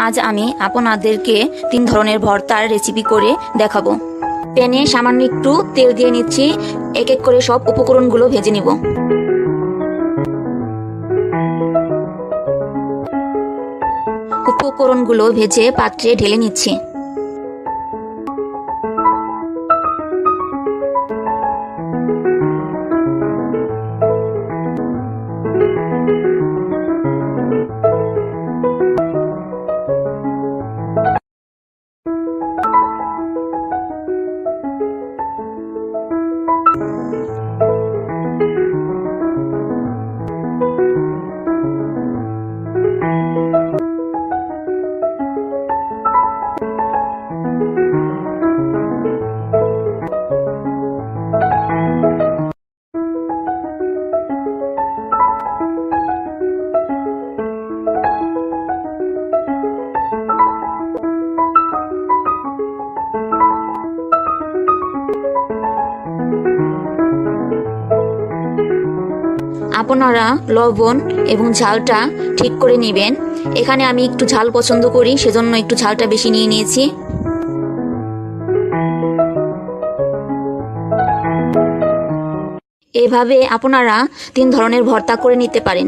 আজ আমি আপনাদেরকে 3 ধরনের ভর্তার রেসিপি করে দেখাবো। প্যানে সামান্য একটু তেল দিয়ে নিচ্ছি, এক এক করে সব উপকরণগুলো ভেজে নিব। উপকরণগুলো ভেজে পাত্রে ঢেলে নিচ্ছি। আপনারা লবণ এবং ঝালটা ঠিক করে নেবেন। এখানে আমি একটু ঝাল পছন্দ করি, সেজন্য একটু ঝালটা বেশি নিয়ে নিয়েছি। এভাবে আপনারা 3 ধরনের ভর্তা করে নিতে পারেন।